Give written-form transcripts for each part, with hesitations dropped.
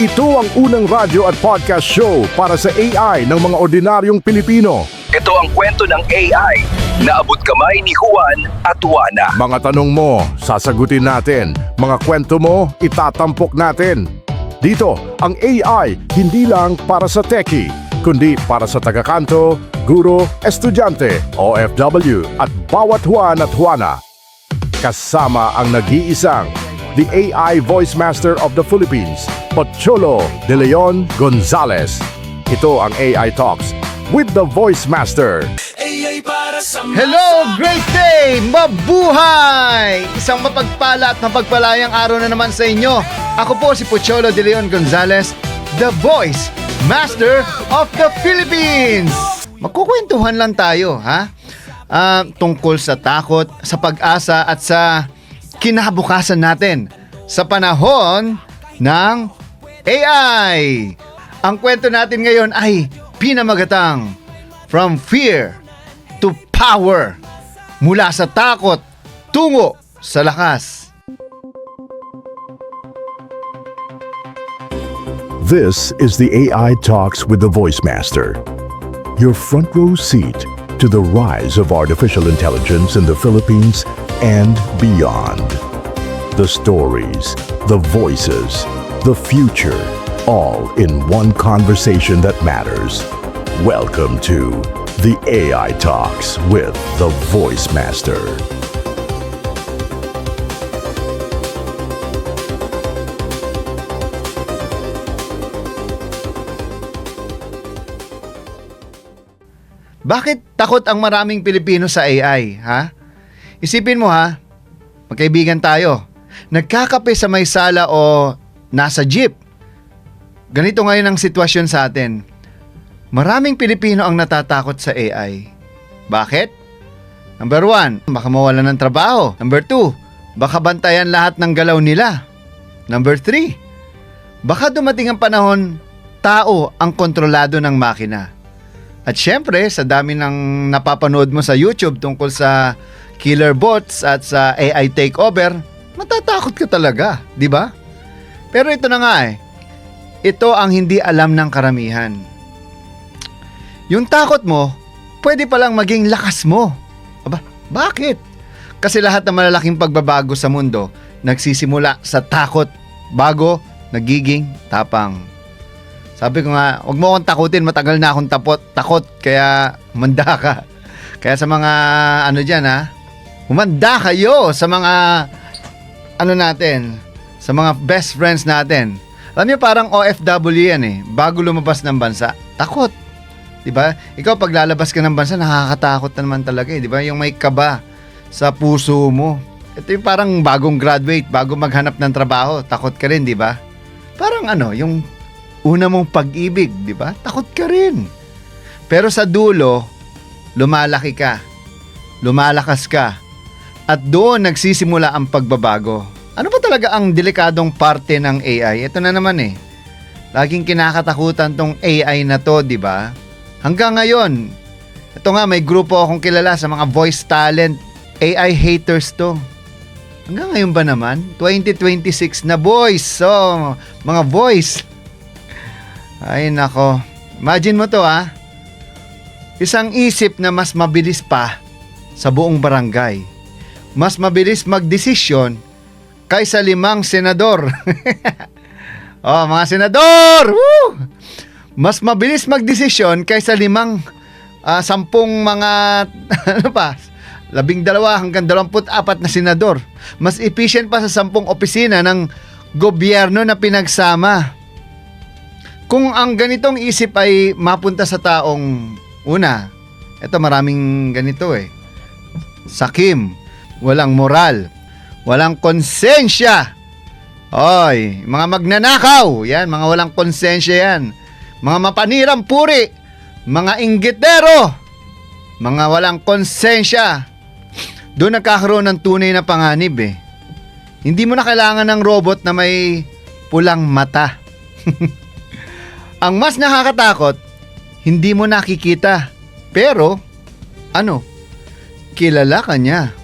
Ito ang unang radyo at podcast show para sa AI ng mga ordinaryong Pilipino. Ito ang kwento ng AI na abot kamay ni Juan at Juana. Mga tanong mo, sasagutin natin. Mga kwento mo, itatampok natin. Dito, ang AI hindi lang para sa techie, kundi para sa tagakanto, guro, estudyante, OFW at bawat Juan at Juana. Kasama ang nag-iisang, the AI Voice Master of the Philippines, Pocholo De Leon Gonzalez. Ito ang AI Talks with the Voice Master. Hello! Great day! Mabuhay! Isang mapagpala at mapagpalayang araw na naman sa inyo. Ako po si Pocholo De Leon Gonzalez, the Voice Master of the Philippines. Magkukwentuhan lang tayo, ha? Tungkol sa takot, sa pag-asa at sa kinabukasan natin sa panahon ng AI. Ang kwento natin ngayon ay pinamagatang From Fear to Power, mula sa takot tungo sa lakas. This is the AI Talks with the Voice Master. Your front row seat to the rise of artificial intelligence in the Philippines and beyond. The stories, the voices, the future, all in one conversation that matters. Welcome to the AI Talks with the Voice Master. Bakit takot ang maraming Pilipino sa AI, ha? Isipin mo, ha? Magkaibigan tayo. Nagkakape sa may sala o nasa jeep. Ganito ngayon ang sitwasyon sa atin. Maraming Pilipino ang natatakot sa AI. Bakit? Number 1, baka mawalan ng trabaho. Number 2, baka bantayan lahat ng galaw nila. Number 3, baka dumating ang panahon, tao ang kontrolado ng makina. At syempre, sa dami ng napapanood mo sa YouTube tungkol sa killer bots at sa AI takeover, matatakot ka talaga, di ba? Pero ito na nga ito ang hindi alam ng karamihan. Yung takot mo, pwede palang maging lakas mo. Aba, bakit? Kasi lahat ng malalaking pagbabago sa mundo, nagsisimula sa takot bago nagiging tapang. Sabi ko nga, huwag mo akong takutin, matagal na akong takot, kaya humanda ka. Kaya sa mga dyan humanda kayo sa mga natin, sa mga best friends natin. Alam niyo, parang OFW yan bago lumabas ng bansa, takot. Diba? Ikaw pag lalabas ka ng bansa, nakakatakot na naman talaga diba? Yung may kaba sa puso mo. Ito yung parang bagong graduate, bago maghanap ng trabaho, takot ka rin, diba? Parang yung una mong pag-ibig, di ba? Takot ka rin. Pero sa dulo, lumalaki ka. Lumalakas ka. At doon nagsisimula ang pagbabago. Ano ba talaga ang delikadong parte ng AI? Ito na naman Laging kinakatakutan tong AI na to, di ba? Hanggang ngayon, ito nga, may grupo akong kilala sa mga voice talent. AI haters to. Hanggang ngayon ba naman? 2026 na boys. So, mga voice. Ay nako, imagine mo to isang isip na mas mabilis pa sa buong barangay. Mas mabilis magdesisyon kaysa 5 senador. Mga senador! Woo! Mas mabilis magdesisyon kaysa 10 mga 12 hanggang 24 na senador. Mas efficient pa sa 10 opisina ng gobyerno na pinagsama. Kung ang ganitong isip ay mapunta sa taong una, ito maraming ganito sakim, walang moral, walang konsensya. Oy, mga magnanakaw, yan, mga walang konsensya yan. Mga mapanirang puri, mga inggitero, mga walang konsensya. Doon nagkakaroon ng tunay na panganib Hindi mo na kailangan ng robot na may pulang mata. Ang mas nakakatakot, hindi mo nakikita. Pero, kilala ka niya.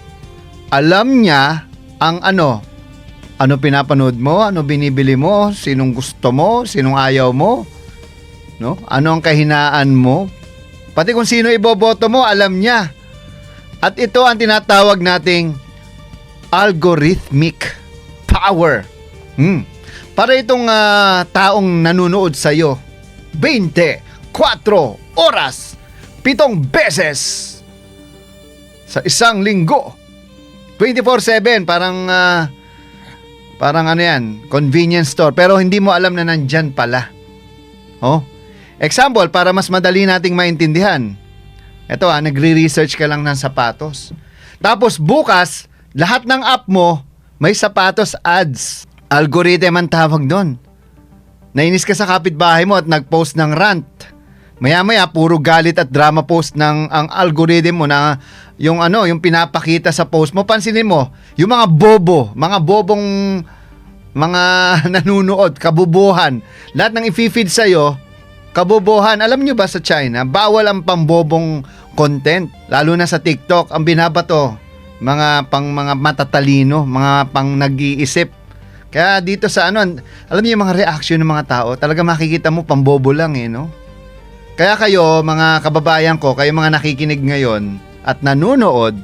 Alam niya ang Ano pinapanood mo? Ano binibili mo? Sinong gusto mo? Sinong ayaw mo? No? Ano ang kahinaan mo? Pati kung sino iboboto mo, alam niya. At ito ang tinatawag nating algorithmic power. Para itong taong nanonood sa'yo, 24 oras, 7 beses sa isang linggo. 24/7, parang ano yan, convenience store. Pero hindi mo alam na nandyan pala. Oh. Example, para mas madali nating maintindihan. Ito nagre-research ka lang ng sapatos. Tapos bukas, lahat ng app mo, may sapatos ads. Algorithm ang tawag doon. Nainis ka sa kapitbahay mo at nag-post ng rant. Maya-maya, puro galit at drama post ng ang algorithm mo na yung pinapakita sa post mo. Pansinin mo, yung mga bobong mga nanunood, kabubuhan. Lahat ng i-feed sa'yo, kabubuhan. Alam nyo ba sa China, bawal ang pambobong content. Lalo na sa TikTok, ang binabato, mga matatalino, mga pang nag-iisip. Kaya dito sa alam niyo yung mga reaction ng mga tao, talaga makikita mo pambobo lang no? Kaya kayo, mga kababayan ko, kayo mga nakikinig ngayon at nanonood,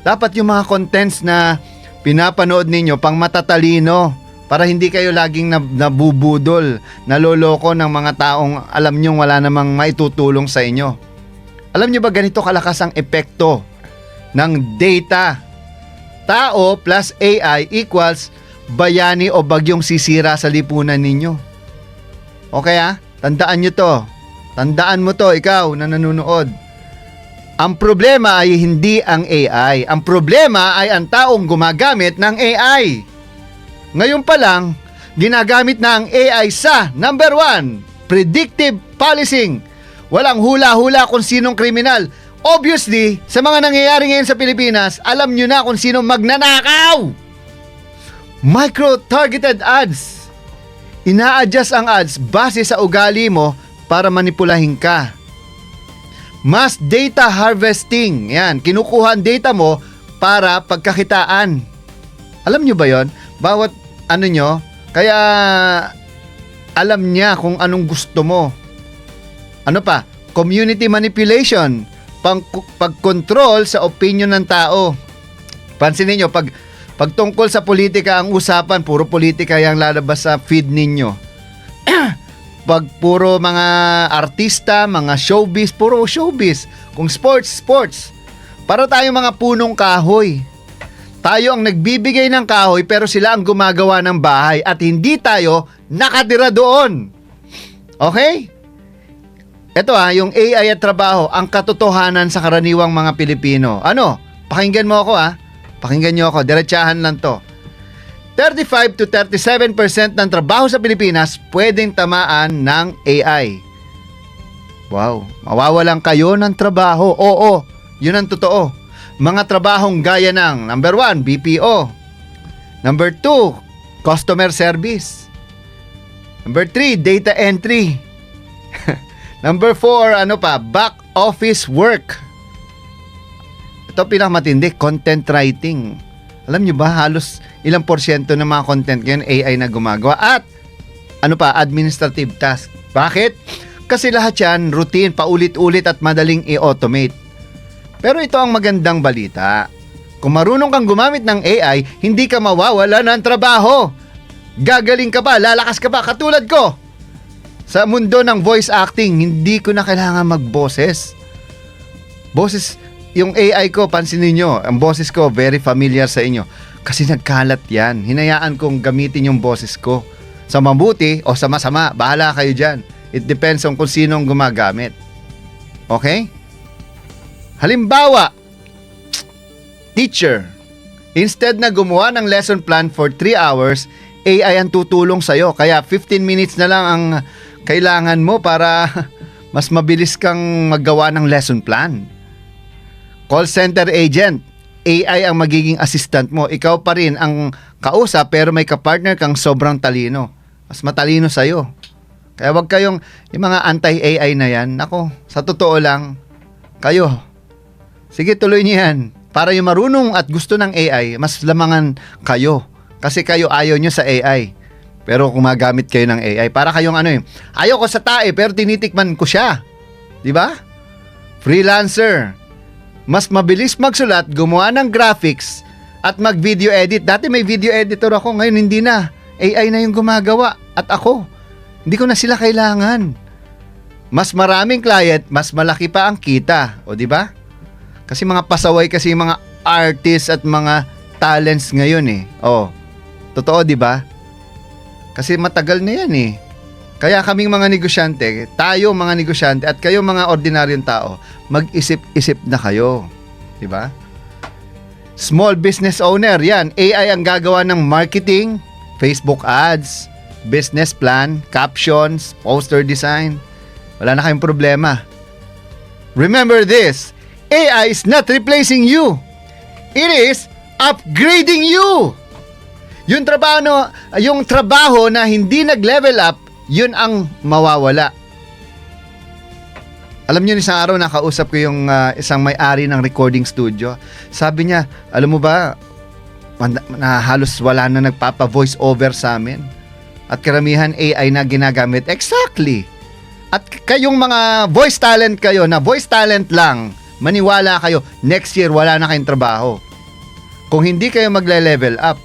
dapat yung mga contents na pinapanood ninyo pang matatalino para hindi kayo laging nabubudol, naloloko ng mga taong alam nyo wala namang maitutulong sa inyo. Alam nyo ba ganito kalakas ang epekto ng data? Tao plus AI equals bayani o bagyong sisira sa lipunan ninyo. Okay tandaan nyo to. Tandaan mo to, ikaw na nanonood. Ang problema ay hindi ang AI. Ang problema ay ang taong gumagamit ng AI. Ngayon pa lang, ginagamit na ang AI sa number 1, predictive policing. Walang hula-hula kung sinong kriminal. Obviously, sa mga nangyayari ngayon sa Pilipinas, alam nyo na kung sinong magnanakaw. Micro-targeted ads. Ina-adjust ang ads base sa ugali mo para manipulahin ka. Mass data harvesting. Yan, kinukuha ang data mo para pagkakitaan. Alam nyo ba yon? Bawat nyo, kaya alam niya kung anong gusto mo. Ano pa? Community manipulation. Pag-control sa opinion ng tao. Pansinin nyo, pag tungkol sa politika ang usapan, puro politika yung lalabas sa feed ninyo. Pag puro mga artista, mga showbiz, puro showbiz. Kung sports. Para tayong mga punong kahoy. Tayo ang nagbibigay ng kahoy pero sila ang gumagawa ng bahay at hindi tayo nakatira doon. Okay? Ito yung AI at trabaho, ang katotohanan sa karaniwang mga Pilipino. Pakinggan mo ako Pakinggan nyo ako, diretsahan lang to. 35 to 37% ng trabaho sa Pilipinas pwedeng tamaan ng AI. Wow, mawawalan kayo ng trabaho. Oo, yun ang totoo. Mga trabahong gaya ng number 1, BPO. Number 2, customer service. Number 3, data entry. Number 4, back office work. Ito pinakamatindi, content writing. Alam nyo ba, halos ilang porsyento ng mga content ngayon AI na gumagawa. At administrative task. Bakit? Kasi lahat yan, routine, paulit-ulit at madaling i-automate. Pero ito ang magandang balita. Kung marunong kang gumamit ng AI, hindi ka mawawala ng trabaho. Gagaling ka pa, lalakas ka pa, katulad ko. Sa mundo ng voice acting, hindi ko na kailangan mag-boses. Boses, yung AI ko, pansinin nyo, ang boses ko, very familiar sa inyo. Kasi nagkalat yan. Hinayaan kong gamitin yung boses ko. Sa mabuti o sa masama, bahala kayo dyan. It depends on kung sinong gumagamit. Okay? Halimbawa, teacher, instead na gumawa ng lesson plan for 3 hours, AI ang tutulong sa'yo. Kaya 15 minutes na lang ang kailangan mo para mas mabilis kang maggawa ng lesson plan. Call center agent, AI ang magiging assistant mo. Ikaw pa rin ang kausap pero may kapartner kang sobrang talino. Mas matalino sa'yo. Kaya wag kayong, yung mga anti-AI na yan, nako, sa totoo lang, kayo, sige tuloy niyo yan. Para yung marunong at gusto ng AI, mas lamangan kayo. Kasi kayo ayaw nyo sa AI. Pero gumagamit kayo ng AI. Para kayong ayaw ko sa tae pero tinitikman ko siya. Di ba? Freelancer. Mas mabilis magsulat, gumawa ng graphics, at mag-video edit. Dati may video editor ako, ngayon hindi na. AI na yung gumagawa. At ako, hindi ko na sila kailangan. Mas maraming client, mas malaki pa ang kita. O di ba? Kasi mga pasaway kasi yung mga artists at mga talents ngayon eh. O, totoo di ba? Kasi matagal na yan eh. Kaya kaming mga negosyante, tayo mga negosyante at kayo mga ordinaryong tao, mag-isip-isip na kayo. Diba? Small business owner, yan. AI ang gagawa ng marketing, Facebook ads, business plan, captions, poster design. Wala na kayong problema. Remember this, AI is not replacing you. It is upgrading you. Yung trabaho na hindi nag-level up, yun ang mawawala. Alam niyo, isang araw nakausap ko yung isang may-ari ng recording studio. Sabi niya, alam mo ba, na halos wala na nagpapa-voice over sa amin. At karamihan AI na ginagamit. Exactly. At kayong mga voice talent kayo, na voice talent lang, maniwala kayo, next year wala na kayong trabaho. Kung hindi kayo magle-level up.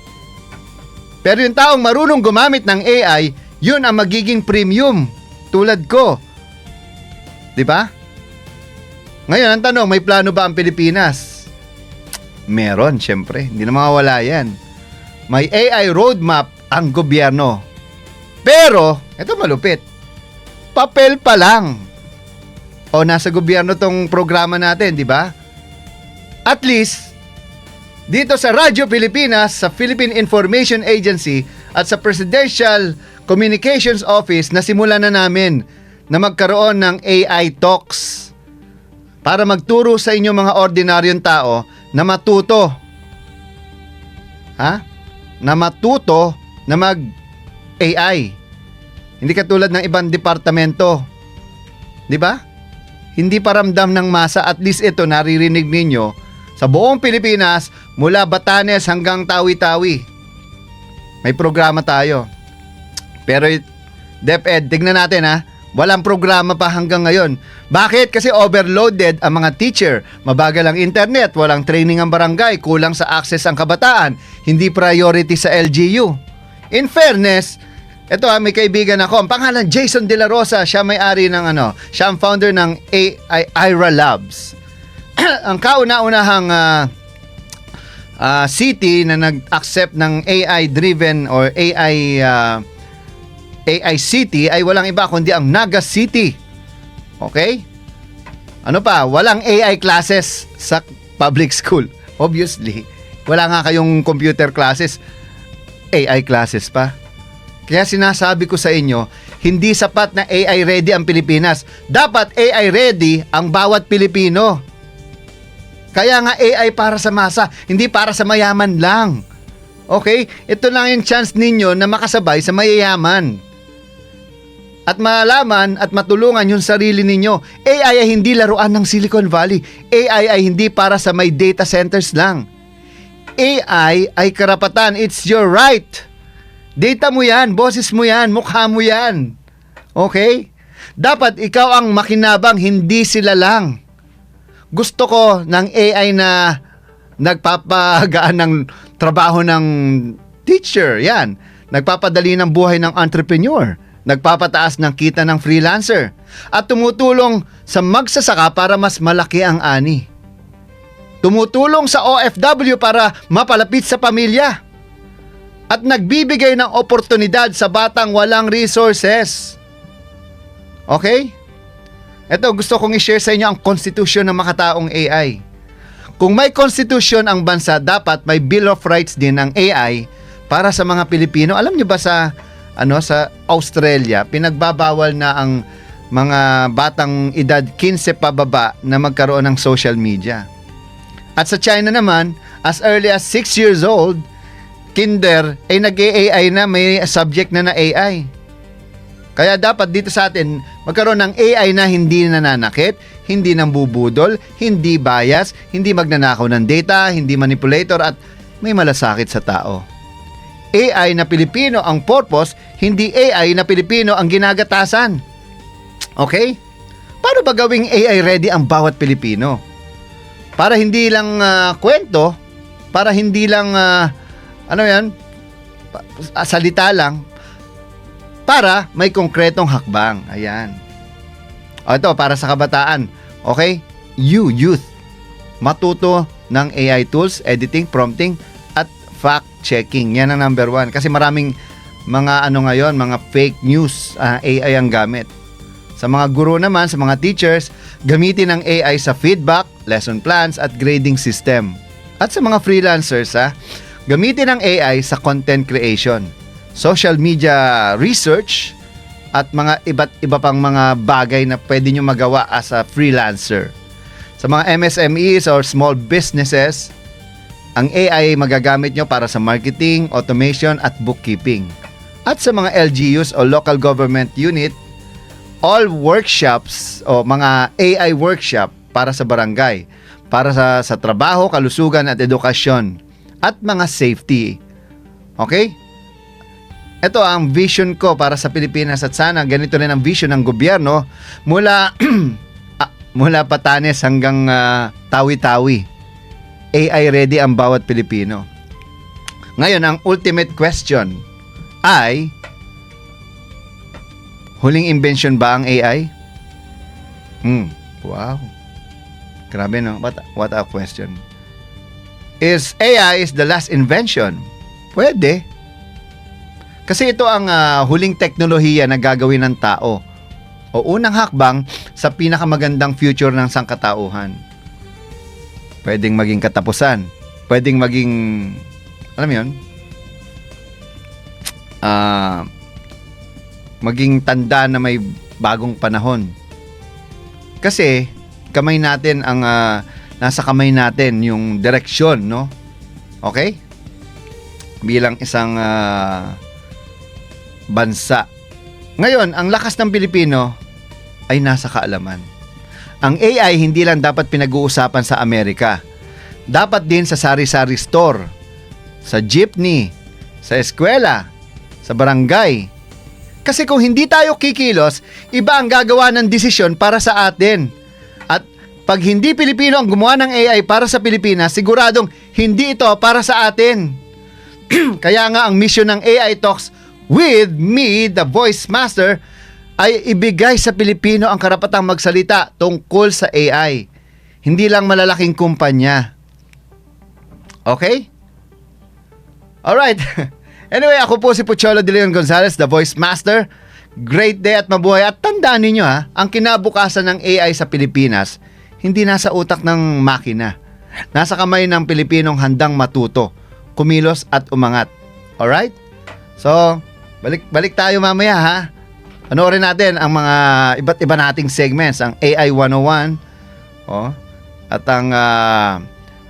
Pero yung taong marunong gumamit ng AI, yun ang magiging premium. Tulad ko. Di ba? Ngayon, ang tanong, may plano ba ang Pilipinas? Meron, syempre. Hindi na mawawala yan. May AI roadmap ang gobyerno. Pero, ito malupit. Papel pa lang. O, nasa gobyerno tong programa natin, di ba? At least, dito sa Radyo Pilipinas, sa Philippine Information Agency at sa Presidential Communications Office, nasimulan na namin na magkaroon ng AI talks para magturo sa inyo mga ordinaryong tao na matuto. Na matuto na mag-AI. Hindi katulad ng ibang departamento. Di ba? Hindi paramdam ng masa, at least ito naririnig ninyo sa buong Pilipinas mula Batanes hanggang Tawi-Tawi. May programa tayo. Pero DepEd, tignan natin walang programa pa hanggang ngayon. Bakit? Kasi overloaded ang mga teacher. Mabagal ang internet, walang training ang barangay, kulang sa access ang kabataan, hindi priority sa LGU. In fairness, ito may kaibigan ako, ang pangalan Jason De La Rosa, siya may-ari ng siya ang founder ng Ira Labs. Ang kauna-unahang city na nag-accept ng AI-driven or AI City ay walang iba kundi ang Naga City. Okay? Ano pa? Walang AI classes sa public school. Obviously. Wala nga kayong computer classes. AI classes pa. Kaya sinasabi ko sa inyo, hindi sapat na AI ready ang Pilipinas. Dapat AI ready ang bawat Pilipino. Kaya nga AI para sa masa, hindi para sa mayaman lang. Okay? Ito lang yung chance ninyo na makasabay sa mayayaman. At malaman at matulungan yung sarili ninyo. AI ay hindi laruan ng Silicon Valley. AI ay hindi para sa may data centers lang. AI ay karapatan. It's your right. Data mo yan, boses mo yan, mukha mo yan. Okay? Dapat ikaw ang makinabang, hindi sila lang. Gusto ko ng AI na nagpapagaan ng trabaho ng teacher. Yan. Nagpapadali ng buhay ng entrepreneur. Nagpapataas ng kita ng freelancer at tumutulong sa magsasaka para mas malaki ang ani. Tumutulong sa OFW para mapalapit sa pamilya at nagbibigay ng oportunidad sa batang walang resources. Okay? Ito, gusto kong i-share sa inyo ang konstitusyon ng makataong AI. Kung may konstitusyon ang bansa, dapat may Bill of Rights din ng AI para sa mga Pilipino. Alam niyo ba sa Australia, pinagbabawal na ang mga batang edad 15 pababa na magkaroon ng social media. At sa China naman, as early as 6 years old, kinder, ay nag-AI na, may subject na AI. Kaya dapat dito sa atin, magkaroon ng AI na hindi nananakit, hindi nambubudol, hindi bias, hindi magnanakaw ng data, hindi manipulator, at may malasakit sa tao. AI na Pilipino ang purpose, hindi AI na Pilipino ang ginagatasan. Okay? Paano ba gawing AI ready ang bawat Pilipino? Para hindi lang kwento, para hindi lang salita lang, para may konkretong hakbang. Ayan. O ito, para sa kabataan. Okay? Youth. Matuto ng AI tools, editing, prompting, at fact-checking. Yan ang number 1. Kasi maraming mga ngayon, mga fake news, AI ang gamit. Sa mga guro naman, sa mga teachers, gamitin ang AI sa feedback, lesson plans, at grading system. At sa mga freelancers, gamitin ang AI sa content creation, social media research, at mga iba't iba pang mga bagay na pwede nyo magawa as a freelancer. Sa mga MSMEs or small businesses, ang AI magagamit nyo para sa marketing, automation, at bookkeeping. At sa mga LGUs o local government unit, all workshops o mga AI workshop para sa barangay, para sa trabaho, kalusugan at edukasyon, at mga safety. Okay? Ito ang vision ko para sa Pilipinas at sana ganito rin ang vision ng gobyerno mula Batanes hanggang Tawi-Tawi. AI ready ang bawat Pilipino. Ngayon, ang ultimate question ay, huling invention ba ang AI? Wow. Grabe, no? What a question. Is AI the last invention? Pwede. Kasi ito ang huling teknolohiya na gagawin ng tao o unang hakbang sa pinakamagandang future ng sangkatauhan. Pwedeng maging katapusan. Pwedeng maging, alam mo yun, maging tanda na may bagong panahon. Kasi kamay natin ang nasa kamay natin yung direksyon, no? Okay? Bilang isang bansa. Ngayon, ang lakas ng Pilipino ay nasa kaalaman. Ang AI hindi lang dapat pinag-uusapan sa Amerika. Dapat din sa sari-sari store, sa jeepney, sa eskwela, sa barangay. Kasi kung hindi tayo kikilos, iba ang gagawa ng desisyon para sa atin. At pag hindi Pilipino ang gumawa ng AI para sa Pilipinas, siguradong hindi ito para sa atin. Kaya nga ang mission ng AI Talks with me, the Voice Master, ay ibigay sa Pilipino ang karapatang magsalita tungkol sa AI. Hindi lang malalaking kumpanya. Okay? Alright. Anyway, ako po si Pucholo de Leon Gonzalez, the Voice Master. Great day at mabuhay. At tandaan ninyo ang kinabukasan ng AI sa Pilipinas, hindi nasa utak ng makina. Nasa kamay ng Pilipinong handang matuto, kumilos at umangat. Alright? So, balik tayo mamaya Panoorin natin ang mga iba't iba nating segments, ang AI 101, at ang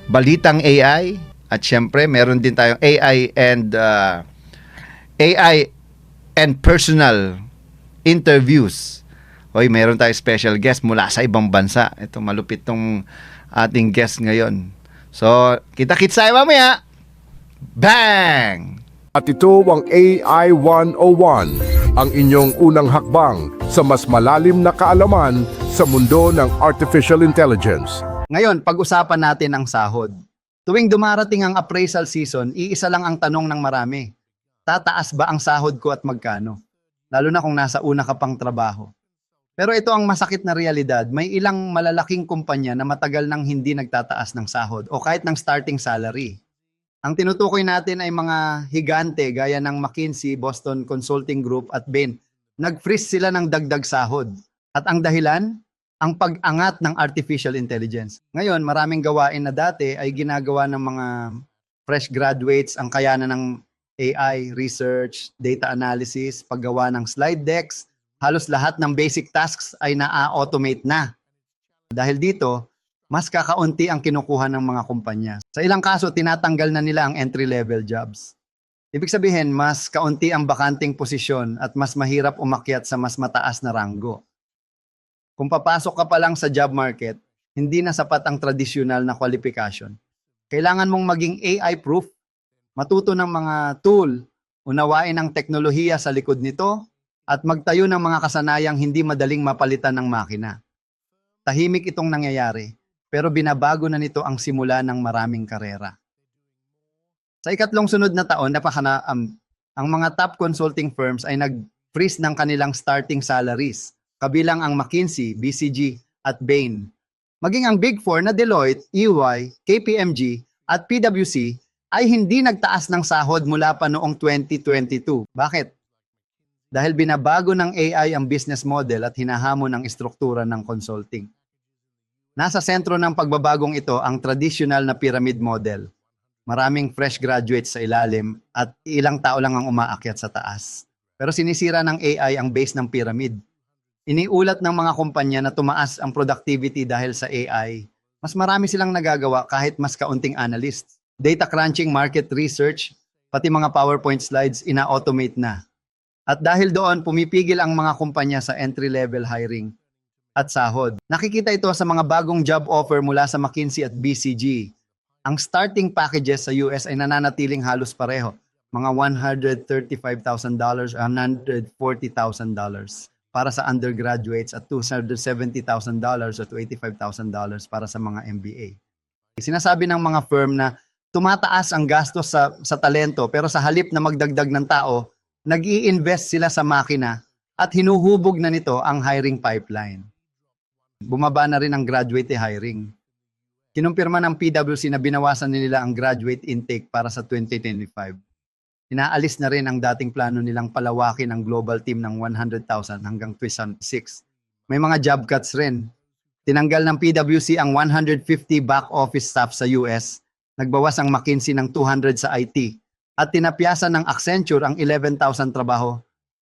Balitang AI, at syempre meron din tayong AI and personal interviews. Meron tayong special guest mula sa ibang bansa. Ito, malupit tong ating guest ngayon. So, kita-kits tayo mamaya. Bang! At ito ang AI 101, ang inyong unang hakbang sa mas malalim na kaalaman sa mundo ng Artificial Intelligence. Ngayon, pag-usapan natin ang sahod. Tuwing dumarating ang appraisal season, iisa lang ang tanong ng marami. Tataas ba ang sahod ko at magkano? Lalo na kung nasa una ka pang trabaho. Pero ito ang masakit na realidad. May ilang malalaking kumpanya na matagal nang hindi nagtataas ng sahod o kahit ng starting salary. Ang tinutukoy natin ay mga higante gaya ng McKinsey, Boston Consulting Group at Bain. Nag-freeze sila ng dagdag sahod. At ang dahilan? Ang pag-angat ng artificial intelligence. Ngayon, maraming gawain na dati ay ginagawa ng mga fresh graduates, ang kayanan ng AI, research, data analysis, paggawa ng slide decks. Halos lahat ng basic tasks ay na-automate na. Dahil dito, mas kakaunti ang kinukuha ng mga kumpanya. Sa ilang kaso, tinatanggal na nila ang entry-level jobs. Ibig sabihin, mas kaunti ang bakanting posisyon at mas mahirap umakyat sa mas mataas na ranggo. Kung papasok ka pa lang sa job market, hindi na sapat ang tradisyonal na qualification. Kailangan mong maging AI-proof, matuto ng mga tool unawain ang teknolohiya sa likod nito, at magtayo ng mga kasanayang hindi madaling mapalitan ng makina. Tahimik itong nangyayari, pero binabago na nito ang simula ng maraming karera. Sa ikatlong sunod na taon, ang mga top consulting firms ay nag-freeze ng kanilang starting salaries, kabilang ang McKinsey, BCG at Bain. Maging ang Big Four na Deloitte, EY, KPMG at PwC ay hindi nagtaas ng sahod mula pa noong 2022. Bakit? Dahil binabago ng AI ang business model at hinahamon ang istruktura ng consulting. Nasa sentro ng pagbabagong ito ang traditional na pyramid model. Maraming fresh graduates sa ilalim at ilang tao lang ang umaakyat sa taas. Pero sinisira ng AI ang base ng pyramid. Iniulat ng mga kumpanya na tumaas ang productivity dahil sa AI. Mas marami silang nagagawa kahit mas kaunting analysts. Data crunching, market research, pati mga PowerPoint slides ina-automate na. At dahil doon, pumipigil ang mga kumpanya sa entry-level hiring at sahod. Nakikita ito sa mga bagong job offer mula sa McKinsey at BCG. Ang starting packages sa US ay nananatiling halos pareho, mga $135,000 $140,000 para sa undergraduates at $270,000 at $85,000 para sa mga MBA. Sinasabi ng mga firm na tumataas ang gastos sa talento pero sa halip na magdagdag ng tao, nag-i-invest sila sa makina at hinuhubog na nito ang hiring pipeline. Bumaba na rin ang graduate hiring. Kinumpirma ng PwC na binawasan nila ang graduate intake para sa 2025. Inaalis na rin ang dating plano nilang palawakin ang global team ng 100,000 hanggang 206. May mga job cuts rin. Tinanggal ng PwC ang 150 back office staff sa US, nagbawas ang McKinsey ng 200 sa IT, at tinapyasan ng Accenture ang 11,000 trabaho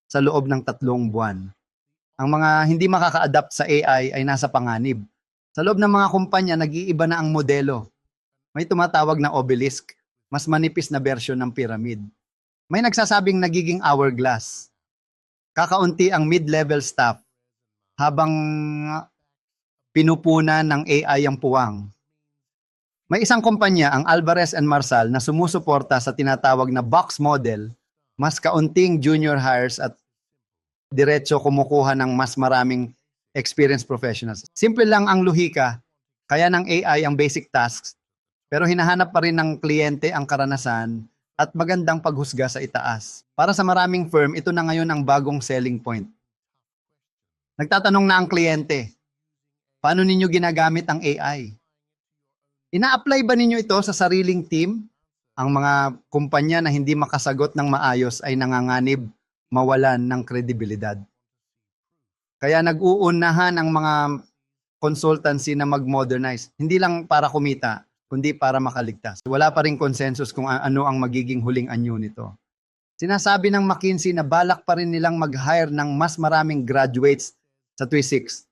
sa loob ng 3 buwan. Ang mga hindi makaka-adapt sa AI ay nasa panganib. Sa loob ng mga kumpanya, nag-iiba na ang modelo. May tumatawag na obelisk, mas manipis na bersyon ng pyramid. May nagsasabing nagiging hourglass. Kakaunti ang mid-level staff habang pinupunan ng AI ang puwang. May isang kumpanya, ang Alvarez & Marsal, na sumusuporta sa tinatawag na box model, mas kaunting junior hires at diretso kumukuha ng mas maraming experienced professionals. Simple lang ang luhika, kaya ng AI ang basic tasks, pero hinahanap pa rin ng kliyente ang karanasan at magandang paghusga sa itaas. Para sa maraming firm, ito na ngayon ang bagong selling point. Nagtatanong na ang kliyente, paano ninyo ginagamit ang AI? Ina-apply ba ninyo ito sa sariling team? Ang mga kumpanya na hindi makasagot ng maayos ay nanganganib mawalan ng kredibilidad. Kaya nag-uunahan ang mga consultancy na mag-modernize. Hindi lang para kumita, kundi para makaligtas. Wala pa rin consensus kung ano ang magiging huling anyo nito. Sinasabi ng McKinsey na balak pa rin nilang mag-hire ng mas maraming graduates sa 26.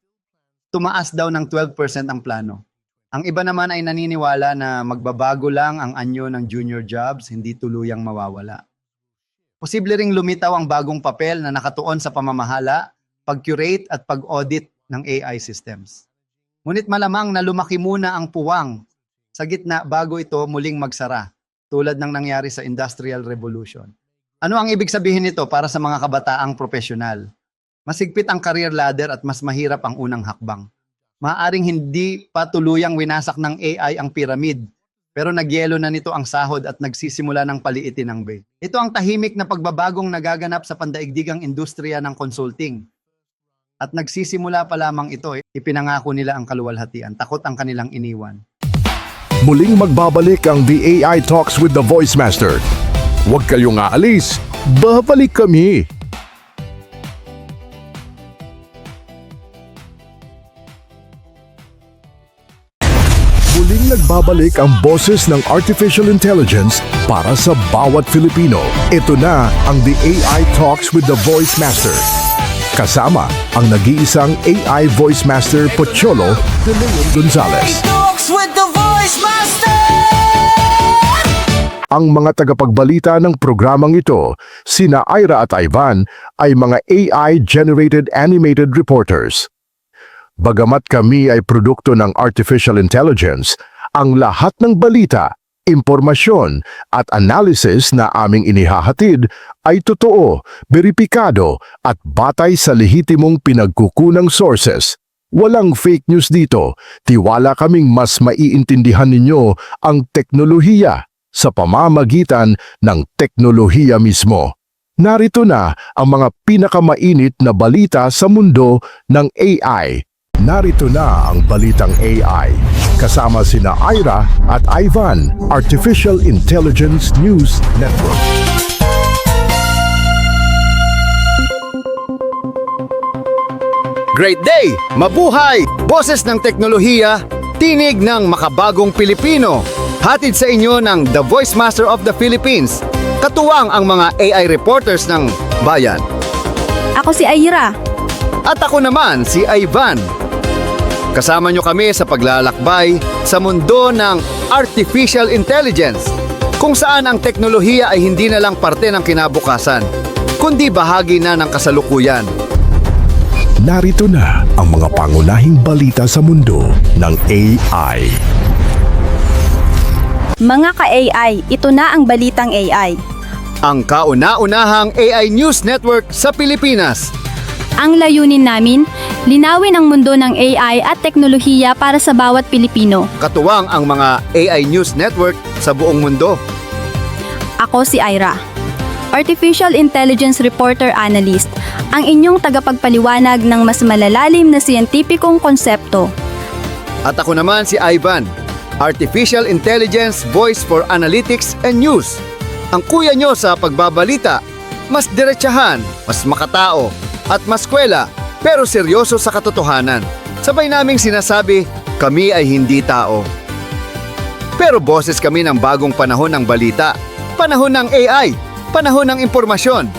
Tumaas daw ng 12% ang plano. Ang iba naman ay naniniwala na magbabago lang ang anyo ng junior jobs, hindi tuluyang mawawala. Posible ring lumitaw ang bagong papel na nakatuon sa pamamahala, pag-curate at pag-audit ng AI systems. Ngunit malamang na lumaki muna ang puwang sa gitna bago ito muling magsara, tulad ng nangyari sa Industrial Revolution. Ano ang ibig sabihin nito para sa mga kabataang profesional? Masigpit ang career ladder at mas mahirap ang unang hakbang. Maaaring hindi pa tuluyang winasak ng AI ang pyramid, pero nagyelo na nito ang sahod at nagsisimula ng paliitin ang bay. Ito ang tahimik na pagbabagong nagaganap sa pandaigdigang industriya ng consulting. At nagsisimula pa lamang ito, ipinangako nila ang kaluwalhatian, takot ang kanilang iniwan. Muling magbabalik ang The AI Talks with the Voice Master. Huwag kayong aalis, babalik kami! Muling nagbabalik ang boses ng Artificial Intelligence para sa bawat Filipino. Ito na ang The AI Talks with the Voice Master. Kasama ang nag-iisang AI Voice Master Pocholo de Leon Gonzalez. Talks with the Voice Master! Ang mga tagapagbalita ng programang ito, sina Ira at Ivan, ay mga AI-generated animated reporters. Bagamat kami ay produkto ng artificial intelligence, ang lahat ng balita impormasyon at analysis na aming inihahatid ay totoo, beripikado at batay sa lehitimong pinagkukunang sources. Walang fake news dito. Tiwala kaming mas maiintindihan ninyo ang teknolohiya sa pamamagitan ng teknolohiya mismo. Narito na ang mga pinakamainit na balita sa mundo ng AI. Narito na ang balitang AI. Kasama sina Ira at Ivan, Artificial Intelligence News Network. Great day! Mabuhay! Boses ng teknolohiya, tinig ng makabagong Pilipino. Hatid sa inyo ng The Voice Master of the Philippines. Katuwang ang mga AI reporters ng bayan. Ako si Ira. At ako naman si Ivan. Kasama nyo kami sa paglalakbay sa mundo ng Artificial Intelligence, kung saan ang teknolohiya ay hindi na lang parte ng kinabukasan, kundi bahagi na ng kasalukuyan. Narito na ang mga pangunahing balita sa mundo ng AI. Mga ka-AI, ito na ang balitang AI. Ang kauna-unahang AI News Network sa Pilipinas. Ang layunin namin, linawin ang mundo ng AI at teknolohiya para sa bawat Pilipino. Katuwang ang mga AI News Network sa buong mundo. Ako si Ira, Artificial Intelligence Reporter Analyst, ang inyong tagapagpaliwanag ng mas malalalim na siyentipikong konsepto. At ako naman si Ivan, Artificial Intelligence Voice for Analytics and News. Ang kuya nyo sa pagbabalita, mas diretsahan, mas makatao, at mas kwela, pero seryoso sa katotohanan. Sabay naming sinasabi, kami ay hindi tao. Pero boses kami ng bagong panahon ng balita, panahon ng AI, panahon ng impormasyon.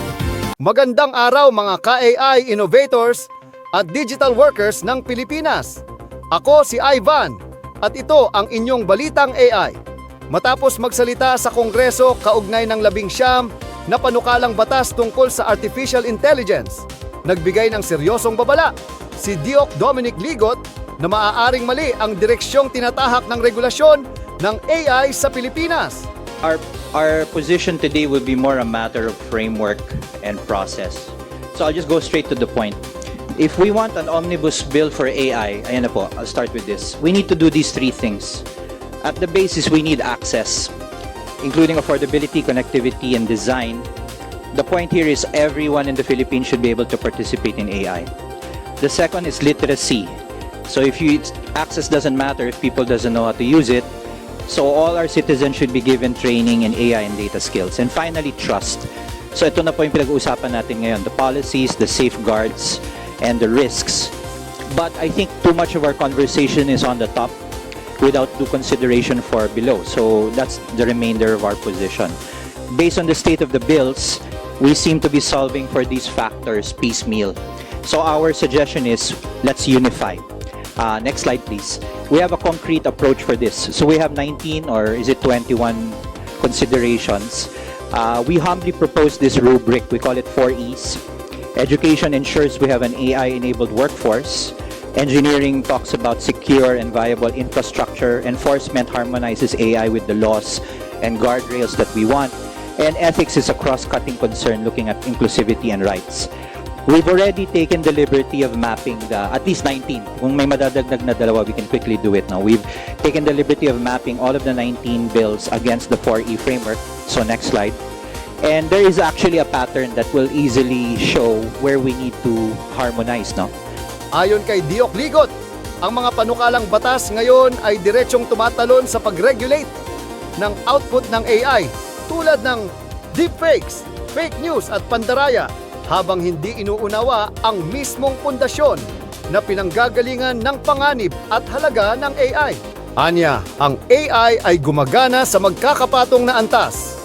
Magandang araw mga ka-AI innovators at digital workers ng Pilipinas. Ako si Ivan at ito ang inyong balitang AI. Matapos magsalita sa Kongreso kaugnay ng 19 na panukalang batas tungkol sa artificial intelligence, nagbigay ng seryosong babala si Doc Dominic Ligot na maaaring mali ang direksyong tinatahak ng regulasyon ng AI sa Pilipinas. Our position today will be more a matter of framework and process. So I'll just go straight to the point. If we want an omnibus bill for AI, ayan na po, I'll start with this. We need to do these three things. At the basis, we need access, including affordability, connectivity, and design. The point here is everyone in the Philippines should be able to participate in AI. The second is literacy. So access doesn't matter if people doesn't know how to use it. So all our citizens should be given training in AI and data skills. And finally, trust. So ito na po yung pinag-uusapan natin ngayon, the policies, the safeguards, and the risks. But I think too much of our conversation is on the top without due consideration for below. So that's the remainder of our position. Based on the state of the bills, we seem to be solving for these factors piecemeal. So our suggestion is, let's unify. Next slide, please. We have a concrete approach for this. So we have 19 or is it 21 considerations. We humbly propose this rubric. We call it 4 E's. Education ensures we have an AI-enabled workforce. Engineering talks about secure and viable infrastructure. Enforcement harmonizes AI with the laws and guardrails that we want. And ethics is a cross-cutting concern looking at inclusivity and rights. We've already taken the liberty of mapping at least 19. Kung may madadagdag na dalawa, we can quickly do it now. We've taken the liberty of mapping all of the 19 bills against the 4E framework. So next slide. And there is actually a pattern that will easily show where we need to harmonize now. Ayon kay Doc Ligot, ang mga panukalang batas ngayon ay diretsong tumatalon sa pag-regulate ng output ng AI tulad ng deepfakes, fake news at pandaraya habang hindi inuunawa ang mismong pundasyon na pinanggagalingan ng panganib at halaga ng AI. Anya, ang AI ay gumagana sa magkakapatong na antas.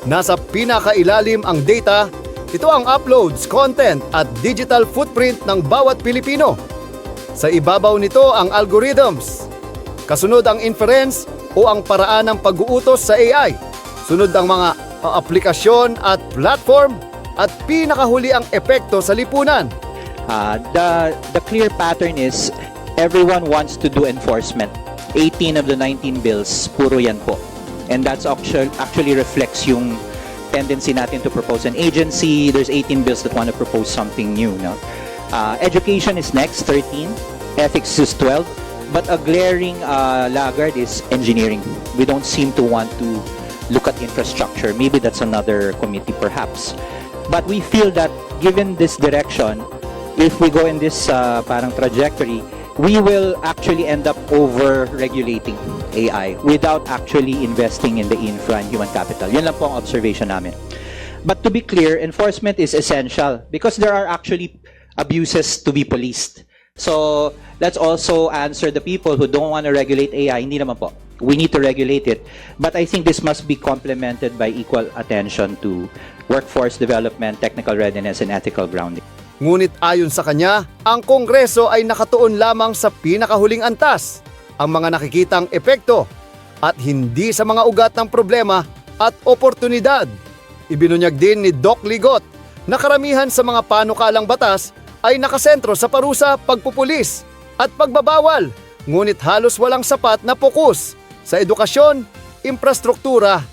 Nasa pinakailalim ang data. Ito ang uploads, content at digital footprint ng bawat Pilipino. Sa ibabaw nito ang algorithms. Kasunod ang inference o ang paraan ng pag-uutos sa AI. Sunod ang mga aplikasyon at platform at pinakahuli ang epekto sa lipunan. The clear pattern is everyone wants to do enforcement. 18 of the 19 bills, puro yan po. And that's actually reflects yung tendency natin to propose an agency. There's 18 bills that want to propose something new. No? Education is next, 13. Ethics is 12. But a glaring laggard is engineering. We don't seem to want to look at infrastructure. Maybe that's another committee perhaps. But we feel that given this direction, if we go in this parang trajectory, we will actually end up over-regulating AI without actually investing in the infra and human capital. Yun lang po ang observation namin. But to be clear, enforcement is essential because there are actually abuses to be policed. So let's also answer the people who don't want to regulate AI. Hindi naman po. We need to regulate it. But I think this must be complemented by equal attention to workforce development, technical readiness, and ethical grounding. Ngunit ayon sa kanya, ang Kongreso ay nakatuon lamang sa pinakahuling antas, ang mga nakikitang epekto, at hindi sa mga ugat ng problema at oportunidad. Ibinunyag din ni Doc Ligot na karamihan sa mga panukalang batas ay nakasentro sa parusa, pagpupulis at pagbabawal, ngunit halos walang sapat na pokus sa edukasyon, infrastruktura,